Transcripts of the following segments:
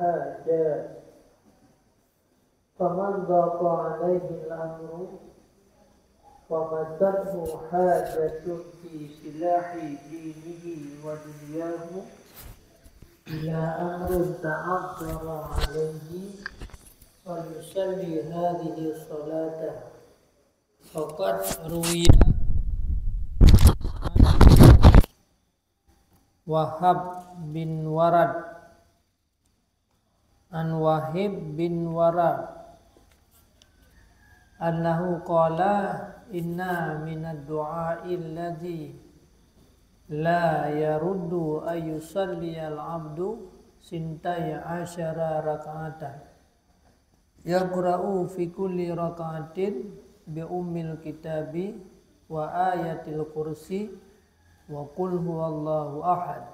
حاجات فمن ضاق عليه الأمر ومسته حاجة في سلاح دينه ودنياه إلى أمر تعذر عليه فليصلي هذه الصلاة فقد روي Wahab bin Warad an Wahib bin Warad annahu qala inna minad du'a'i alladhi la yaruddu ayyusalli al-'abdu sintai asyara raka'atan yaqra'u fi kulli raka'atin bi ummil kitabi wa ayatil kursi wa qul huwallahu ahad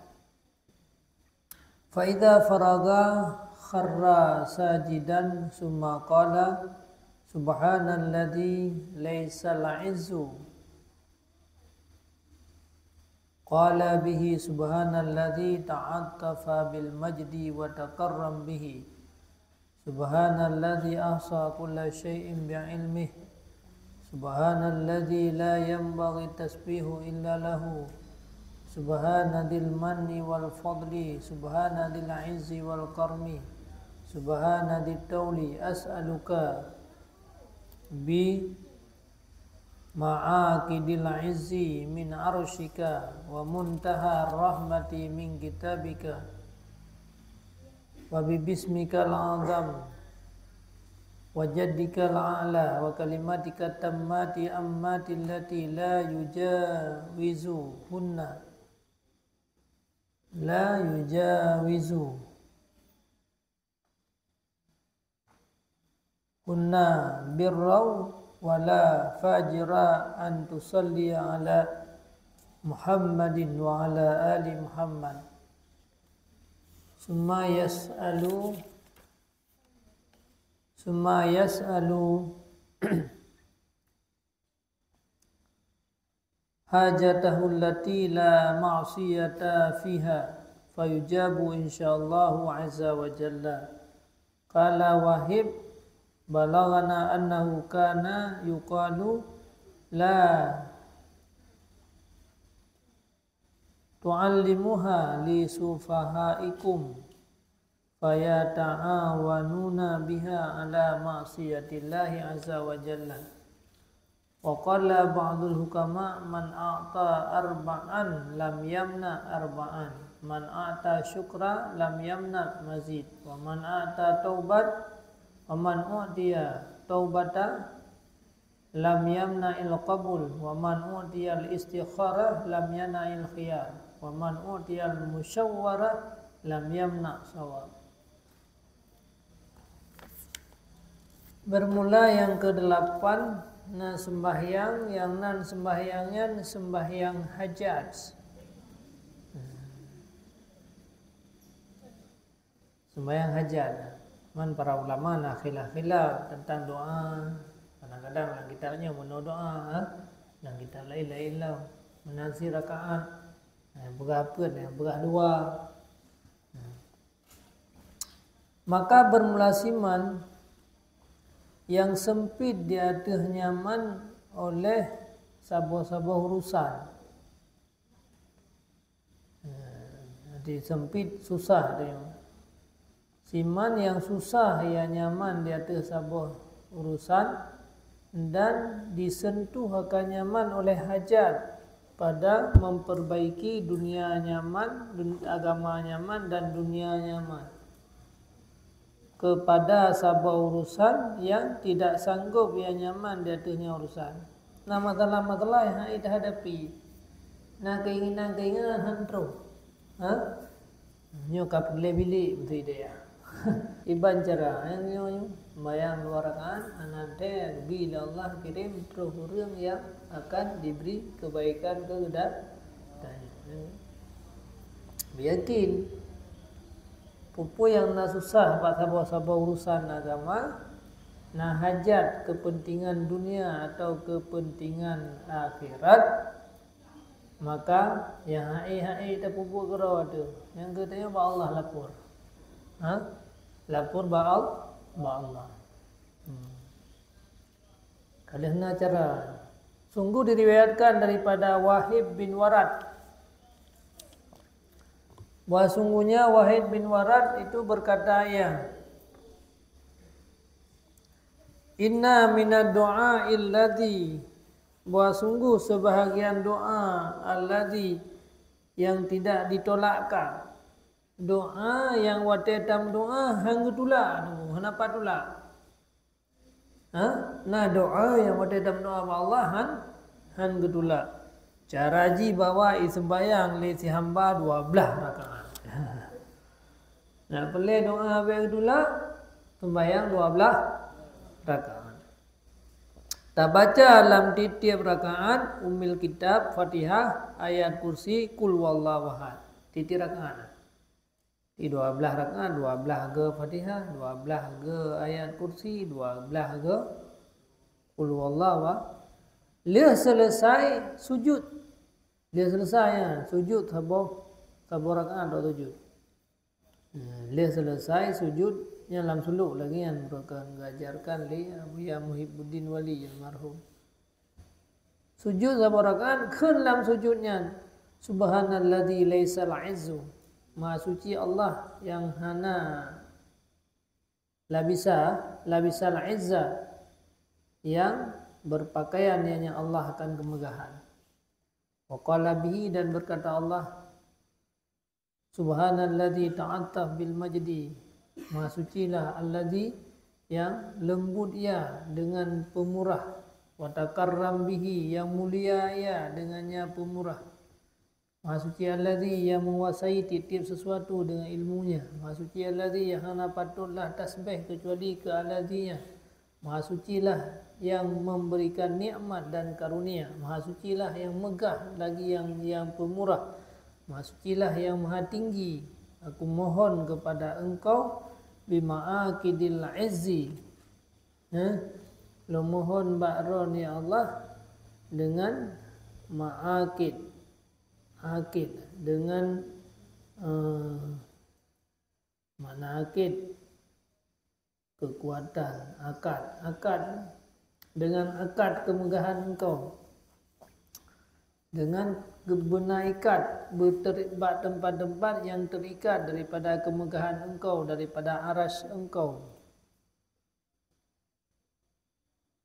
fa idza faraga kharra sajidan summa qala subhanalladzi laysal 'izzu qala bihi subhanalladzi ta'attafa bil majdi wa takarram bihi subhanalladzi ahsa kulla syai'in bi'ilmihi subhanalladzi la yanbaghi tasbihu illa lahu subhanadil manni wal fadli subhanadil 'izzi wal karmi subhanadit tawli as'aluka bi ma'aqidil 'izzi min arsyika wa muntaha rahmati min kitabika wa bi bismikal 'azam wajaddikal a'la wa kalimatika tammati ammati allati la yujawizu hunna birraw wala fajira an tusalli ala Muhammadin wa ala ali Muhammad summa yas'alu hajatahu allati la ma'siyata fiha fayujabu insyaallahu azza wa jalla. Qala Wahib balagana annahu kana yuqalu la tu'allimuha li sufahaikum fayata'awanuna biha ala ma'siyatillahi azza wa jalla. Wa qala ba'dul hukama man a'ta arba'an lam yamna arba'an man a'ta syukra lam yamna mazid wa man a'ta taubat wa man u'tiya taubata lam yamna il qabul wa man u'tiya al istikharah lam yana il khiyar wa man u'tiya al musyawwarah lam yamna sawab. Bermula yang ke-8 na sembahyang yang nan sembahyangnya sembahyang hajat. Sembahyang hajat. Man para ulama nak khilaf tentang doa. Kadang-kadang kita hanya mau doa, yang kita la ilaha illallah menazir rakaat. Berapa ni? Berapa dua. Maka bermula siman yang sempit di atas nyaman oleh sabah-sabah urusan. Jadi sempit susah dia. Siman yang susah ia nyaman di atas sabah urusan dan disentuh akan nyaman oleh hajat pada memperbaiki dunia nyaman, agama nyaman dan dunia nyaman. Kepada sabah urusan yang tidak sanggup ia nyaman di atasnya urusan. Nah masalah-masalah yang kita hadapi. Nah keinginan-keinginan hantro. Nyo kapile bilik betul dia. Iban cara yang nyo bayang dua rakaat anante bila Allah kirim terus orang yang akan diberi kebaikan kepada tanya. Yakin pupu yang nak susah buat sabah-sabah urusan agama, nak hajat kepentingan dunia atau kepentingan akhirat, maka yang hai tak pupu kerana tu, yang katanya Allah lapor. lapor ba Allah. Kadehna cara sungguh diriwayatkan daripada Wahib bin Warad. Bahwa sungguhnya Wahid bin Warad itu berkata, ya, inna minad du'a illadhi, bahwa sungguh sebahagian doa alladhi yang tidak ditolakkan. Doa yang watetam doa hang tulak tu, kenapa tulak? Nah doa yang watetam doa Allah han getulak. Caraji bawa sembayang le si hamba 12 rakaat. Nak pelai doa baik dulu sembahyang 12 rakaat. Tak baca dalam tiap rakaat umil kitab, Fatihah, ayat kursi, kul wallahu ahad. Tiap rakaat. Di 12 rakaat 12 ke Fatihah, 12 ke ayat kursi, 12 ke kul wallahu ahad. Dia selesai sujud. Dia selesai ya, sujud sabar rakaat atau sujud. Dia selesai sujudnya dalam suluk lagi yang mereka mengajarkan li Abuya Muhibbuddin Wali yang marhum. Sujud sabar rakaat kan dalam sujudnya subhanalladzi laisal izzu. Maha suci Allah yang hana labisal izza, yang berpakaian yang Allah akan kemegahan. Wa qala bihi, dan berkata Allah, subhanalladzi ta'attaf bil majdi, maha sucilah alladzi yang lembut ia dengan pemurah, wa takarram bihi, yang mulia ia dengannya pemurah. Maha suci alladzi yang menguasai tiap sesuatu dengan ilmunya. Maha suci alladzi yang hana patutlah tasbih kecuali ke alladzi-nya. Maha sucilah yang memberikan nikmat dan karunia. Maha sucilah yang megah lagi yang pemurah. Maha sucilah yang maha tinggi. Aku mohon kepada engkau bima'akidil izzi. Lo mohon ba'ron ya Allah dengan ma'akid. Akid dengan mana akid? Kekuatan, akad dengan akad kemegahan engkau, dengan benar ikat berterikat tempat-tempat yang terikat daripada kemegahan engkau, daripada aras engkau,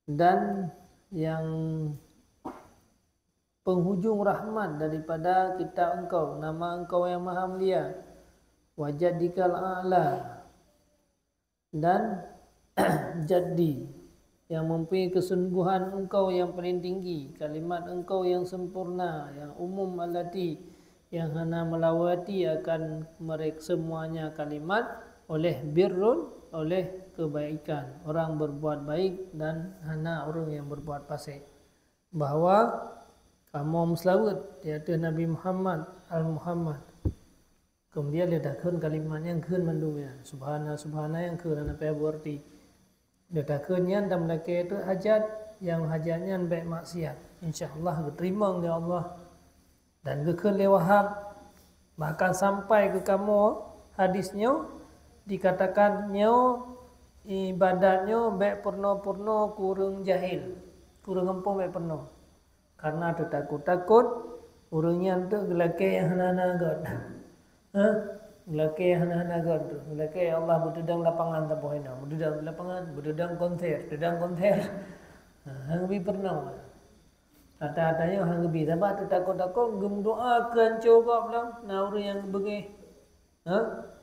dan yang penghujung rahmat daripada kita engkau, nama engkau yang maha mulia, wajadikal a'la, dan jadi yang mempunyai kesungguhan engkau yang paling tinggi, kalimat engkau yang sempurna, yang umum alati, yang hana melawati akan mereka semuanya kalimat oleh birrun, oleh kebaikan, orang berbuat baik dan hana orang yang berbuat fasik. Bahawa kamu selawat di atas Nabi Muhammad al-Muhammad. Kemudian dia dah kun kalimat yang kun mandungnya. Subhana yang kun apa berarti. Dia dah kunnya dalam laki itu hajat, yang hajatnya baik maksiat. InsyaAllah diterima oleh Allah. Dan kekun lewahab. Bahkan sampai ke kamu hadisnya dikatakannya ibadatnya baik purno-purno kurang jahil. Kurang empung baik purno. Karena tu takut-takut orangnya tu gelake yang hana-hana god. Gelake yang hana-hana god tu. Gelake Allah berdedang lapangan tak boleh nak. Berdedang lapangan, berdedang konser. Hang lebih pernah. Kata-katanya hang lebih. Sebab tu takut-takut gem doa kencur kau bilang. Nah orang yang begini.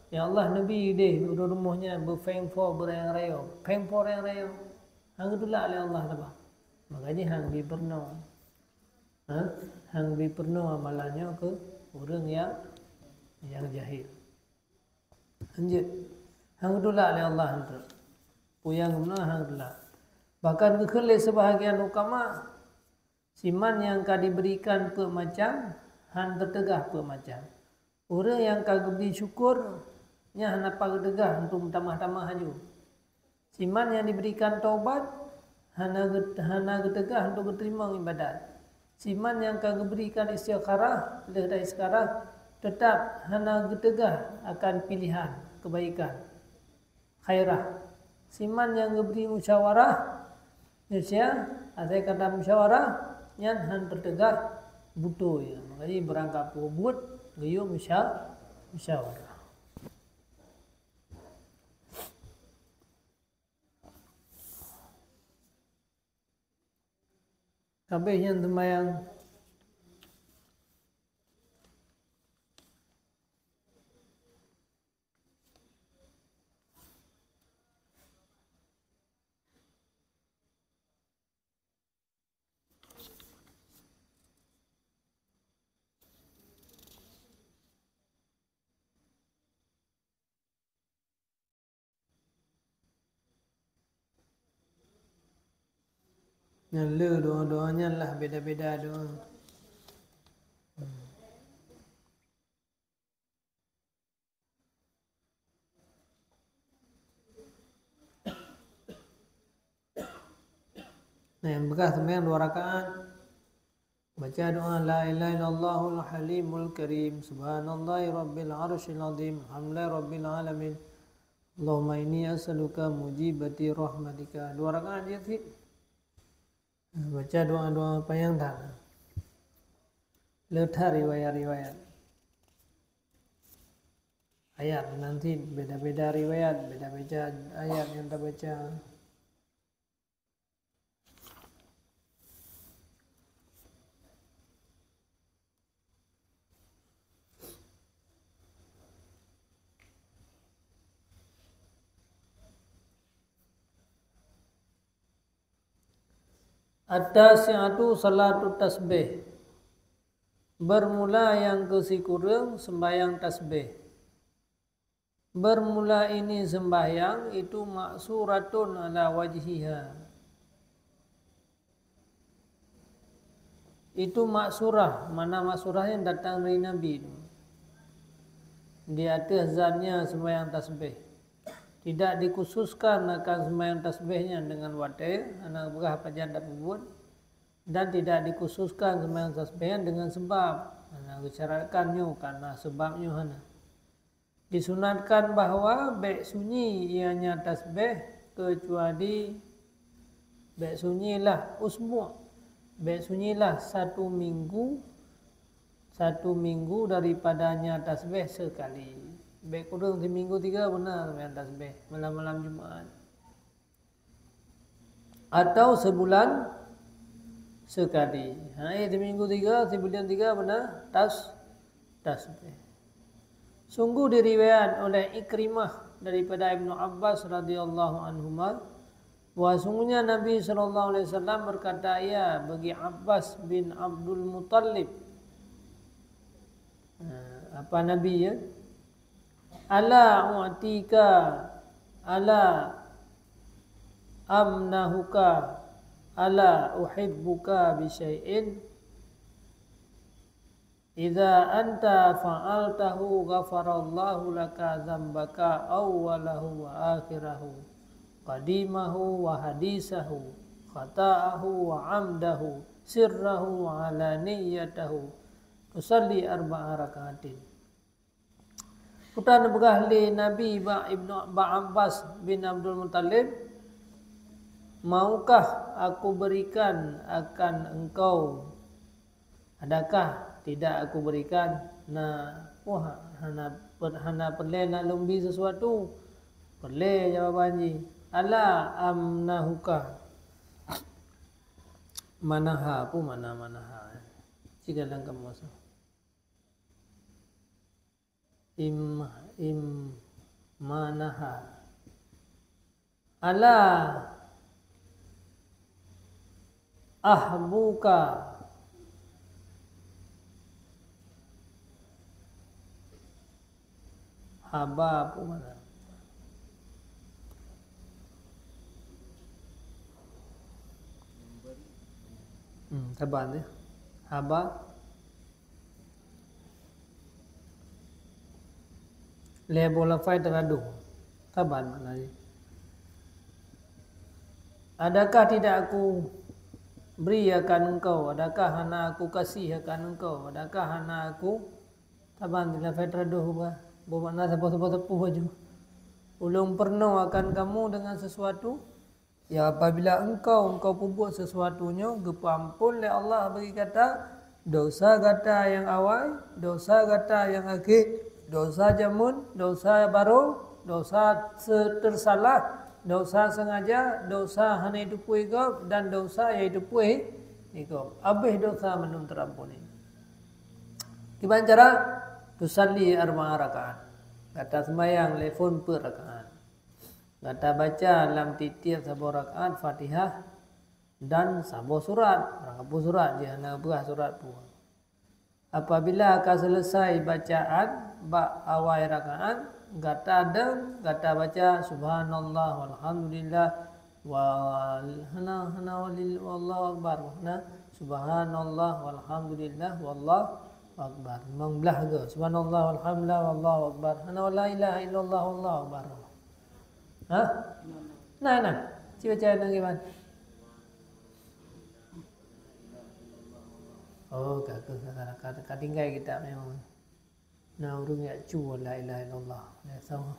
Ya Allah Nabi deh rumahnya berfengfor berayang-rayang. Fengfor rayang-rayang. Hang ditolak oleh Allah tak. Makanya hang lebih pernah. Hang lebih pernah amalannya ke orang yang jahil. Lanjut. Hang tolak oleh Allah itu. Puyang benar hang tolak. Bahkan kekelih sebahagian ulama siman yang kau diberikan pe macam hang tertegah pe macam. Orang yang kau beri syukur nya hang apa tertegah untuk tamah-tamah haju. Siman yang diberikan taubat hana tertegah untuk terima ibadat. Siman yang kau berikan istikharah dari sekarang tetap hana getegah akan pilihan kebaikan. khairah. Siman yang ngeberi musyawarah, Indonesia, ada kata musyawarah, yang han tertegak butuh ya. Makanya berangkat pubut, gayu musyawarah. Sampai yang sembahyang nyala doa-doanya lah beda-beda doa. Nah, yang bekas sembahyang 2 rakaat baca doa la ilaha illallahul halimul karim subhanallahi rabbil arsyil azim hamdallahi rabbil alamin Allahumma inni as'aluka mujibati rahmatika. 2 rakaat dia sih. Baca doa-doa apa yang dah. Letah riwayat-riwayat. Ayat nanti beda-beda riwayat, beda-beda ayat yang kita baca. At-tasi'atu salatu tasbih. Bermula yang ke-10 sembahyang tasbih. Bermula ini sembahyang itu maksuratun ala wajhiha. Itu maksurah, mana maksurah yang datang dari Nabi itu. Di atas zatnya sembahyang tasbih. Tidak dikhususkan akan sembahyang tasbihnya dengan watir, anak berah pajan tak pun, dan tidak dikhususkan sembahyang tasbihnya dengan sebab, anak disyaratkannya karena sebabnya hana. Disunatkan bahawa baik sunyi ianya tasbih kecuali baik sunyilah usbu', baik sunyilah 1 minggu daripadanya tasbih sekali. Baik kurang seminggu 3 benar sembahyang tasbih malam-malam Jumaat. Atau sebulan sekali. Seminggu 3, sebulan 3 benar tasbih. Sungguh diriwayat oleh Ikrimah daripada Ibnu Abbas radhiyallahu anhuma bahwa sungguhnya Nabi sallallahu alaihi wasallam berkata ya bagi Abbas bin Abdul Muttalib. Apa Nabi ya? Ala u'tika ala amnahuka ala uhibbuka bi syai'in idza anta fa'altahu ghafarallahu laka dzambaka awwalahu wa akhirahu qadimahu wa hadisahu khata'ahu wa amdahu sirrahu wa alaniyatahu tusalli 4 rakaatin. Putra berahli Nabi Ibnu Abbas bin Abdul Muttalib, maukah aku berikan akan engkau? Adakah tidak aku berikan? Hana perle nak lumbi sesuatu. Perle jawabannya. Ala amnahuka. Manaha apa mana. Jika dalam kamu masuk. Manaha ala ahbuka haba apa mana taban haba bola fai teradu. Taban maknanya. Adakah tidak aku beri akan engkau? Adakah hana aku kasih akan engkau? Adakah hana aku taban bila fai teradu bermakna tepu baju. ulung pernah akan kamu dengan sesuatu, ya apabila engkau perbuat sesuatunya, gepampun oleh Allah bagi kata dosa kata yang awal, dosa kata yang akhir, dosa jamun, dosa baru, dosa tersalah, dosa sengaja, dosa hanya itu puigop dan dosa yaitu puig ikop. Habis dosa menun terampuni. Gimana cara? Tusalli arba'a rakaat. Kata sembahyang telefon per rakaat. Kata baca dalam tiap satu rakaat Fatihah dan sabo surat. Berapa surat dia nak berah surat pun. Apabila akan selesai bacaan awal rakaat, kata baca subhanallah walhamdulillah wallahu akbar. Subhanallah walhamdulillah wallahu akbar. Memang belah ke subhanallah walhamdulillah wallahu akbar. La ilaha illallah wallahu akbar. Ha? Nah. Cuba baca gimana? Oh, kata tinggal kita memang. Nah, urung ya cu la ilaha illallah. Ya sama.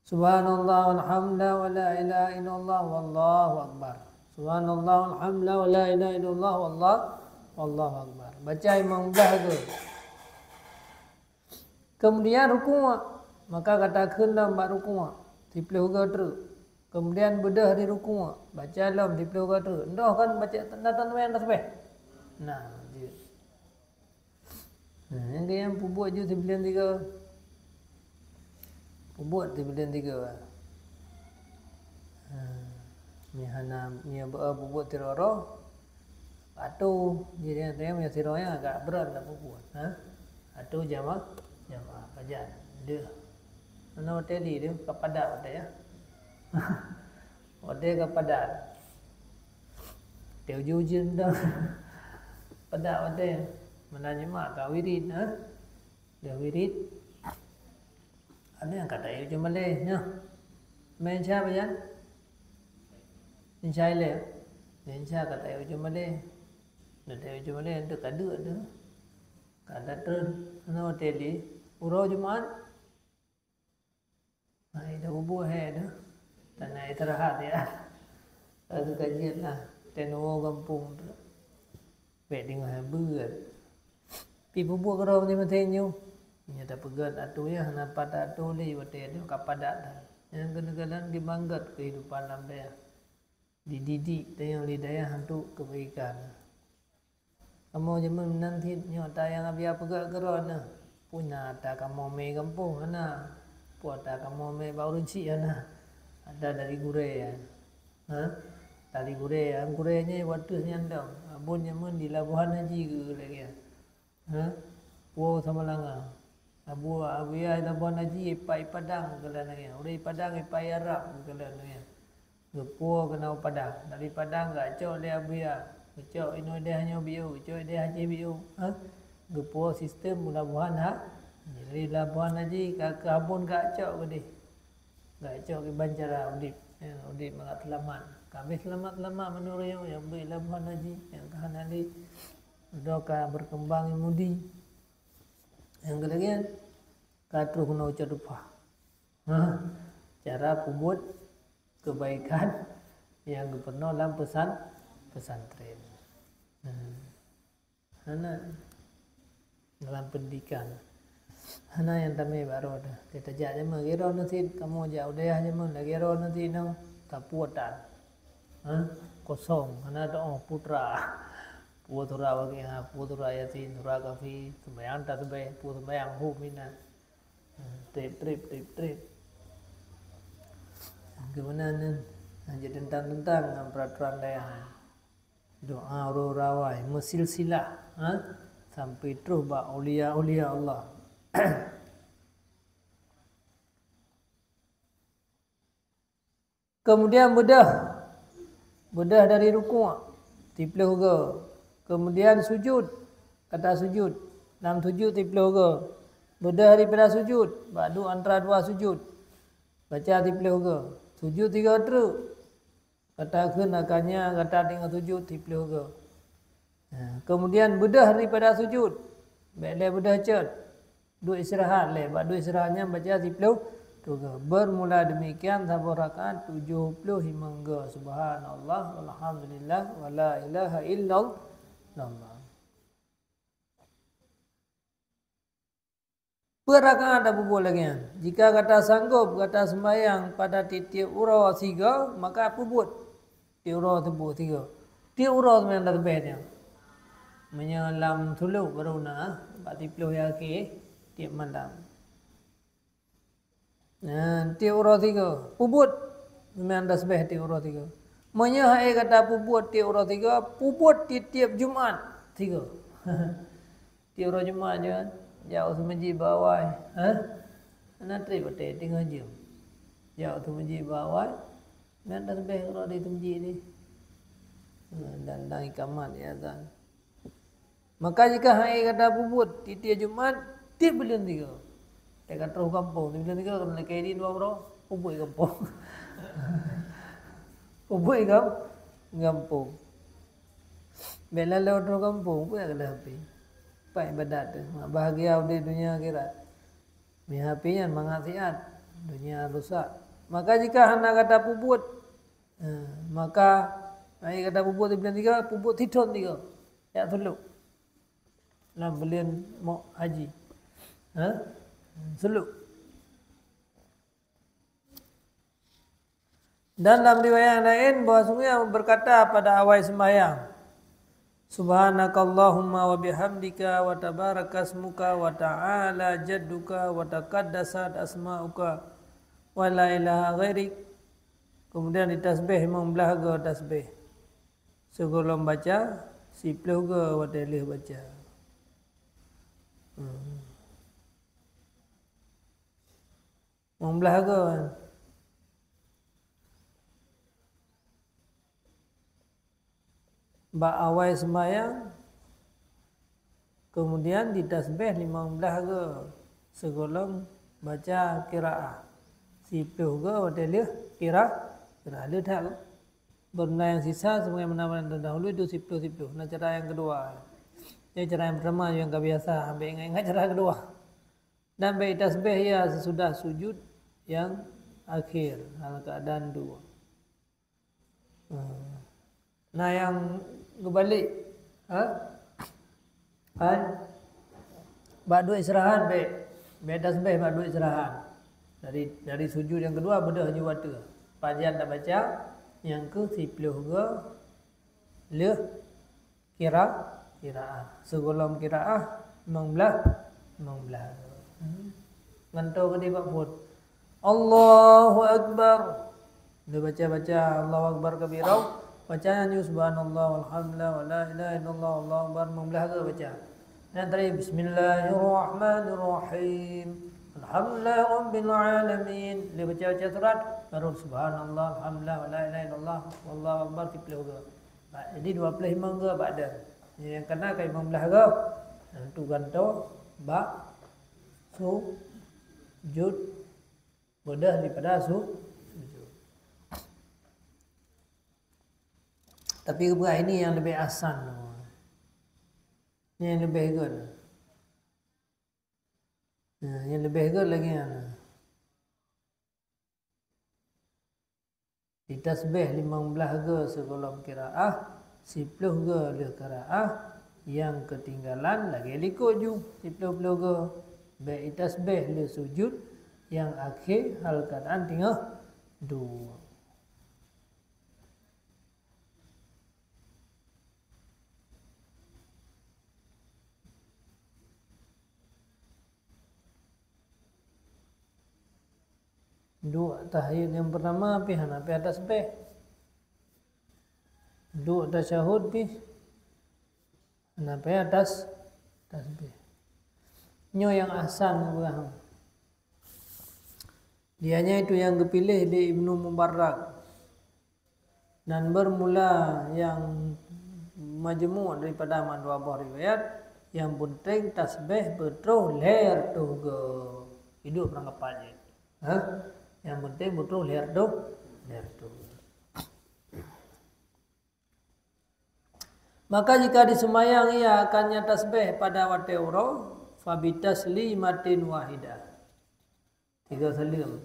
Subhanallah walhamdulillah wa la ilaha illallah wallahu akbar. Subhanallah walhamdulillah wa la ilaha illallah wallahu akbar. Baca imam dah tu. Kemudian rukuk. Maka katakan dalam bab rukuk. Tiplah juga terus. Kemudian bedah di rukuk. Baca dalam tiplah juga terus. Dah kan baca tanda-tanda yang dah sampai. Nah, dia. Nah, yang buat je tiplah 3. Buat tiplah 3. Ni hana ni buat tiroro. Atau jadi dia punya tiranya agak berat nak buat. Atau jamaah baca dia. Mana hotel dia kepada hotel ya. Hotel kepada. Dia ujung dah. Pada hotel mana nyemak kau wirid dia wirid. Ada yang kata ujung Malay nya. Main siapa ya? Insyaallah. Insya kata ujung Malay. Ada ujung Malay ada kada ada. Kada ter mana hotel di Urau Jumaat. Hai dah bubuh dah. Tanah istirahat ya. Ada kajian lah. Tenor kampung tu. Baik dengan berat. Pi bubuh kerau ni matenyo. Nya tak pegat atu ya nampak tak atu le hotel tu kapadat dah. Yang kadang-kadang dibanggat kehidupan lambai. Dididik dengan lidayah untuk kebaikan. Kamu jaman nanti nyo tayang abia pegat kerana punya tak kamu me kampung ana. Puat tak kamu me baru ci ana. Ada dari gure ya. Dari gure yang gurenya waktu nyandang. Abun jaman di Labuhan Haji ke lagi ya. Po sama langa. Abu abia Labuhan Haji ipai Padang ke lagi. Urai Padang ipai Arab ke lagi. Gepo kena Padang. Dari Padang gak cok dia abia. Cok ino dia hanya biu, cok dia haji biu. Gepo sistem Labuhan Jadi Labuhan Haji ke abun gak cok ke dia. Gak cok ke Bancara udip. Udip mengat selamat. Kami selamat-selamat menurut yang beri Labuhan Haji. Yang kahan ali. Doka berkembang mudi. Yang kedua katru kena ucap dupa. Cara pembuat kebaikan yang pernah dalam pesantren. Hana dalam pendidikan. Hana yang tamai baru ada. Kita jadi mengira nanti kamu jauh dia hanya mengira nanti nang tapuatan. Kosong. Hana ada putra. Putra bagi putra yatim, putra kafi, sembahyang tak sembahyang, putra sembahyang mina. Trip. Gimana ni? Jadi tentang peraturan daerah. Doa rawai, mesilsilah, sampai terus bak ulia Allah. Kemudian bedah dari rukuk, tiplah ke. Kemudian sujud, kata sujud, dalam sujud tiplah ke. Bedah daripada sujud, badu antara dua sujud, baca tiplah ke. Sujud 3 terus. Katakan akannya kata dengan sujud tiplah ke. Kemudian bedah daripada sujud. Baiklah bedah cat. Duk istirahat le, badu istirahatnya baca Tuga bermula demikian sabar rakaat 70 hingga subhanallah walhamdulillah wala ilaha illallah. Berrakaat apa boleh kan? Jika kata sanggup kata sembahyang pada tiap urau 3 maka apa buat? Tiap urau tebu 3. Tiap urau memang dah lebihnya. Menyelam tulu baru nak 40 hari tiap malam. Tiap urau 3 pubut memang dah sebeh tiap urau 3. Menyahai kata pubut tiap urau 3 pubut tiap Jumaat 3. Tiap urau Jumaat je kan? Jauh tu masjid bawah. Nak trip betul tengah jam. Jauh tu masjid bawah. Memang dah sebeh urau di tu masjid ni. Dan ikamat ya azan. Maka jika hai kata pubut tiap Jumaat tiap bulan 3. Dia kata terus kampung tiap bulan 3 kalau nak kiri 2 bro pubut kampung. Pubut kampung. Bila lalu terus kampung pun ada habis. Pai ibadat tu. Bahagia di dunia akhirat. Mihapian mengasiat dunia rusak. Maka jika hendak kata pubut maka hai kata pubut tiap bulan 3 pubut titon 3. Ya teluk. Nak belian mau haji. Seluk. Dan dalam riwayat lain bahwasanya berkata pada awal sembahyang, Subhanakallahumma wa bihamdika wa tabarakasmuka wa ta'ala jadduka wa taqaddasat asma'uka wa la ilaha ghairik. Kemudian ditasbih membelaga tasbih. Sebelum baca, sipluh ke wa dalih baca. Membelaga kan. Awal sembahyang kemudian ditasbih 15 ke sebelum baca qiraah. Sipluh ke wadalih qiraah dia tak benda yang sisa sebagaimana yang terdahulu itu sipluh. Nah cara yang kedua. Ini cara yang pertama yang biasa ambil ingat cara kedua. Dan baik tasbih ya sesudah sujud yang akhir dalam keadaan dua. Nah yang kebalik ba'du istirahat baik tasbih ba'du istirahat. Dari sujud yang kedua bedah je waktu. Pajian tak baca yang ke sipluh ke le qiraah. Sebelum qiraah 15 ngantor ke dia pun Allahu Akbar. Dia baca Allahu Akbar kabirau. Bacaan subhanallah walhamdulillah wala ilaha illallah Allahu Akbar membelaga baca. Dan tadi bismillahirrahmanirrahim. Alhamdulillah rabbil alamin. Dia baca surat baru subhanallah alhamdulillah wala ilaha illallah wallahu akbar tipluh. Jadi 25 ke badan. Yang kena kai membelaga. Tu ganto ba sujud mudah daripada sujud. Tapi kebelah ini yang lebih asan. Ini yang lebih good. Yang lebih good lagi ditasbih 15 ke sebelum qiraah, 10 ke le qiraah, yang ketinggalan lagi likut ju 10 ke baik tasbih le sujud, yang akhir hal keadaan tinggal 2. Dua tahiyat yang pertama pihan api atas tasbih. Dua tasyahud pi api atas tasbih. Nyo yang asan berang. Dianya itu yang kepilih di Ibnu Mubarak. Dan bermula yang majmu' daripada dua buah riwayat, yang penting tasbih betul leher tu ke hidup rangkapannya. Yang penting betul leher tu. Maka jika disembahyang ia akannya tasbih pada waktu uro fabitaslimatin wahidah. 3 salim.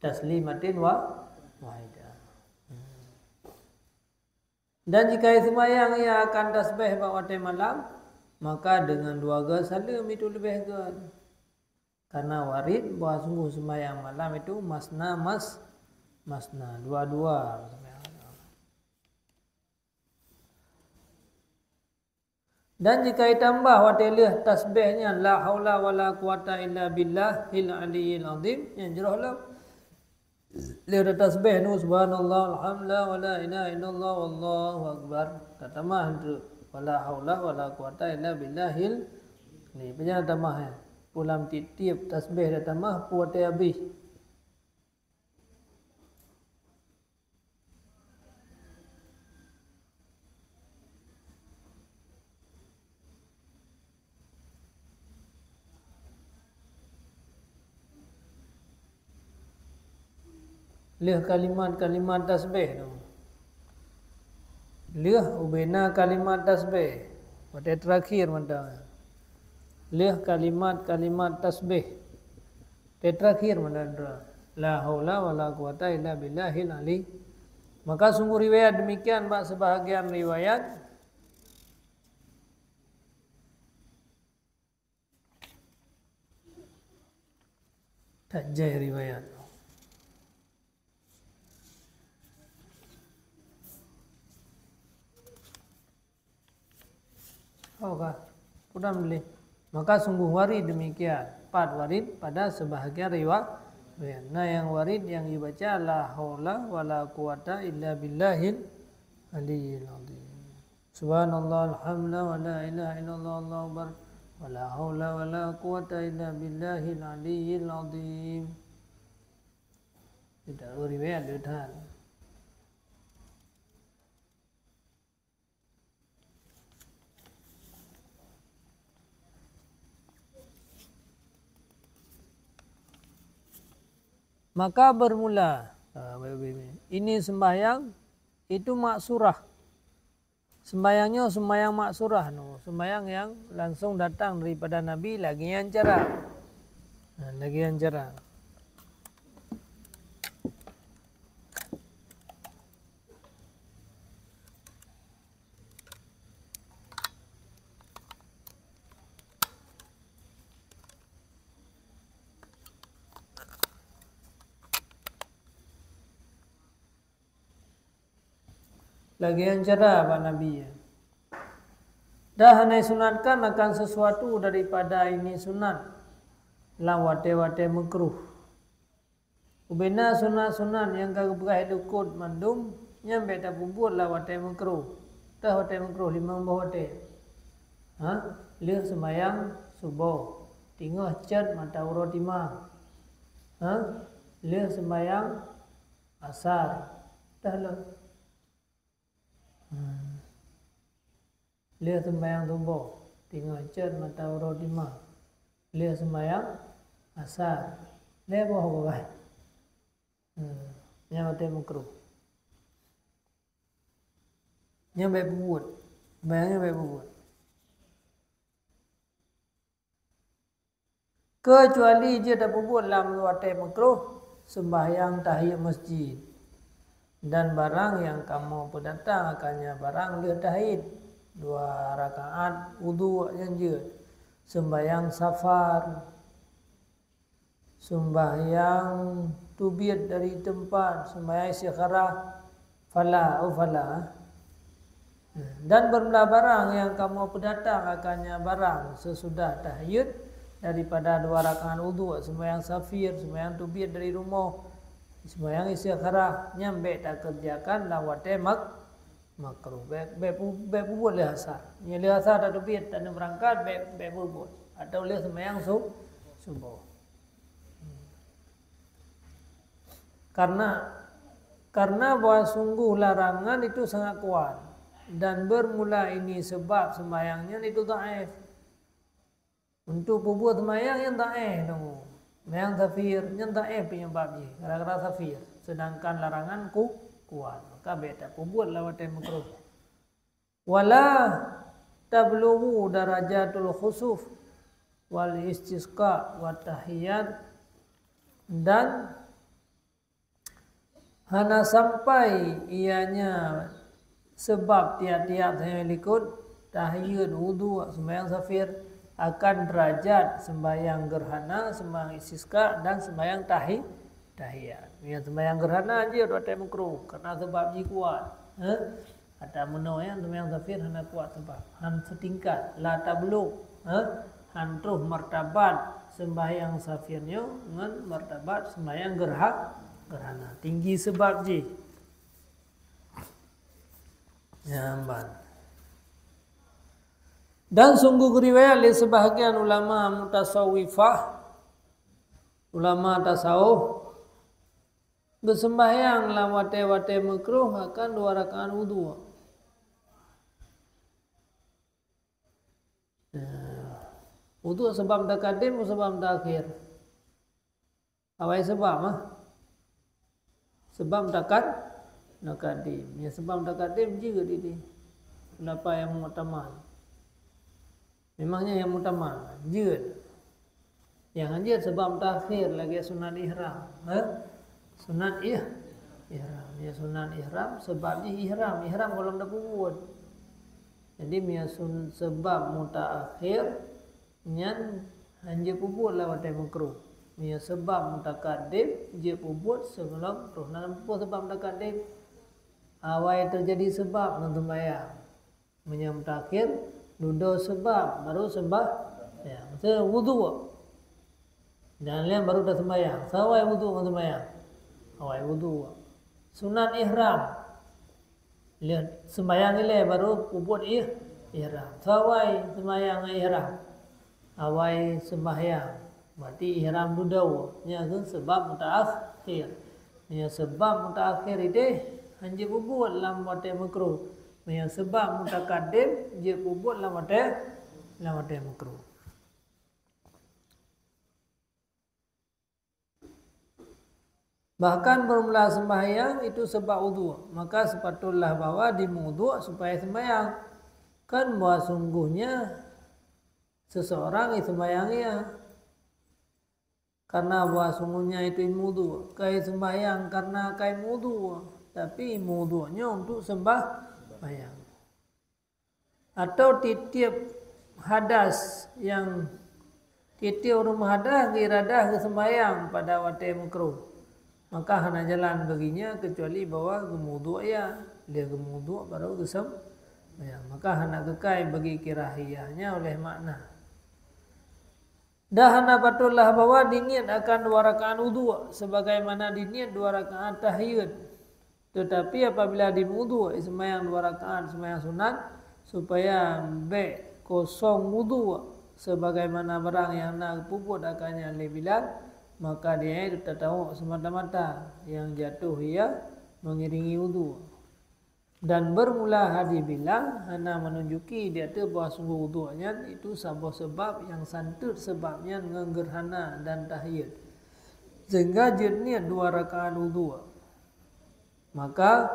taslimatin wahidah. Dan jika sembahyang ia akan tasbih pada malam, maka dengan 2 ga salam itu lebih kan. Karena warid bahwa sungguh sembahyang malam itu masna dua-dua. Dan jika ditambah watilih tasbihnya la haula wala quwata illa billahil aliyil azim, yang jerohlah lihat tasbih nu subhanallah alhamdulillah wala ilaha illallah wallahu akbar. Tamah tu wala haula wala quwata illa billahil ni panjang tamah ya. Pulam tiap tasbih dah tamah puat habis. Lih kalimat tasbih tu. Lih ubena kalimat tasbih. Pada terakhir mana? Lih kalimat tasbih. Terakhir mana? La haula wala quwata illa billahil ali. Maka sungguh riwayat demikian bak sebahagian riwayat tak jai riwayat. Kurang beli. Maka sungguh warid demikian. 4 warid pada sebahagian riwayat. Nah yang warid yang dibaca la haula wala quwata illa billahil aliyil azim. Subhanallah alhamdulillah wala ilaha illallah allahu akbar wala haula wala quwata illa billahil aliyil azim. Tidak riwayat dah. Maka bermula ini sembahyang itu maksurah. Sembahyangnya sembahyang maksurah, sembahyang yang langsung datang daripada Nabi lagi yang cerah. Lagi yang cerah. Lagi yang cerah Pak Nabi ya. Dah hanai sunatkan akan sesuatu daripada ini sunat. Lang wate-wate makruh. Ubena sunat-sunat yang kagak berah dukut mandum nyampe tak buat lah wate makruh. Dah wate makruh 5 wate. Lihat sembahyang subuh. Tinggal cat mata urut 5. Lihat sembahyang asar. Dah lah. Lihat sembahyang subuh, tinggal cat mata urut 5. Lihat sembahyang asar, lihat bawah. Yang mati makruh. Yang baik buat, bayangnya baik buat. Kecuali dia tak buat dalam mati makruh, sembahyang tahiyat masjid. Dan barang yang kamu pendatang akannya barang lihat tahid 2 rakaat wudu yang je, sembahyang safar, sembahyang tubiat dari tempat, sembahyang istikharah fala. Dan bermula barang yang kamu pendatang akannya barang sesudah tahiyud daripada 2 rakaat wudu, sembahyang safir, sembahyang tubiat dari rumah, sembahyang istikharah nyampe tak kerjakan lawate makruh. Baik buat le asar. Nya le asar tak biat tak berangkat baik buat. Atau le sembahyang subuh. Karena bahwa sungguh larangan itu sangat kuat dan bermula ini sebab sembahyangnya itu dhaif. Untuk buat sembahyang yang dhaif dong. Yang safir nyentak penyebabnya gara-gara safir, sedangkan larangan kuat, maka beta buat lawatan makruh. Wala tablughu darajatul khusuf wal istisqa wa tahiyat dan hana sampai ianya sebab tiap-tiap yang ikut tahiyud wudu sembahyang safir akan derajat sembahyang gerhana, sembahyang istisqa dan sembahyang tahiyat. Yang sembahyang gerhana aja dua time makruh karena sebab ji kuat. Ada meno yang sembahyang safir hana kuat sebab han setingkat la tabluk. Han terus martabat sembahyang safirnya dengan martabat sembahyang gerhana. Tinggi sebab ji. Nyamban. Dan sungguh riwayat oleh sebahagian ulama mutasawwifah, ulama tasawuf, bersembahyang lawate-wate makruh akan 2 rakaat wudu. Wudu sebab taqadim atau sebab takhir? Awai sebab mah? Sebab taqadim. Ya sebab taqadim juga ini. Kenapa yang mutamal? Memangnya yang mutamal jid. Yang anjir sebab takhir lagi sunat ihram. Sunat ihram. Ya sunat ihram sebab ihram belum dah buat. Jadi mia sebab mutaakhir nyan anjir puput lah watai makruh. Mia sebab mutaqaddim je puput sebelum ruh. Dalam sebab mutaqaddim awal terjadi sebab nak sembahyang. Mia mutaakhir duduk sebab baru sembah ya, maksudnya wudu. Dan lain baru dah sembahyang. Sawai wudu dengan sembahyang. Awai wudu. Sunat ihram. Lihat sembahyang ni baru puput ihram. Sawai sembahyang ihram. Awai sembahyang. Berarti ihram duduk. Nya tu sebab mutaakhir. Nya sebab mutaakhir itu hanya puput dalam waktu makruh. Yang sebab mutaqaddim dia puput lama teh makruh. Bahkan bermula sembahyang itu sebab wudu, maka sepatutlah bawa di wudu supaya sembahyang. Kan bahwa sungguhnya seseorang itu sembahyangnya karena bahwa sungguhnya itu wudu, kai sembahyang karena kai wudu, tapi wudunya untuk sembahyang. Atau titip hadas yang titip rumah hadas iradah ke sembahyang pada waktu makruh, maka hana jalan baginya kecuali bawa gemudu ya, dia gemudu baru ke sembahyang, maka hana kekai bagi kirahiyahnya oleh makna. Dah hana patutlah bawa diniat akan 2 rakaat wudu sebagaimana diniat 2 rakaat tahiyud. Tetapi apabila di wudu sembahyang 2 rakaat sembahyang sunat supaya kosong wudu sebagaimana barang yang nak puput akannya lebilan, maka dia itu tahu semata-mata yang jatuh ia mengiringi wudu. Dan bermula hadis bilang hana menunjuki dia tu bahawa sungguh wudunya itu sebuah sebab yang santut sebabnya dengan gerhana dan tahiyud. Sehingga niat 2 rakaat wudu. Maka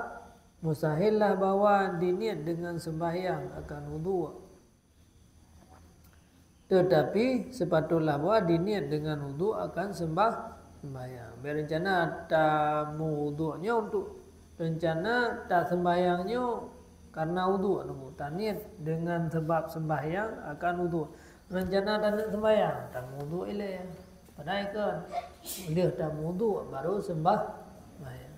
mustahillah bawa diniat dengan sembahyang akan wudu. Tetapi sepatutlah bawa diniat dengan wudu akan sembahyang. Berencana tak wudunya untuk rencana tak sembahyangnya karena wudu. Tak niat dengan sebab sembahyang akan wudu. Rencana tak niat sembahyang, tak wudu ilai. Padahal kan dia tak wudu baru sembahyang.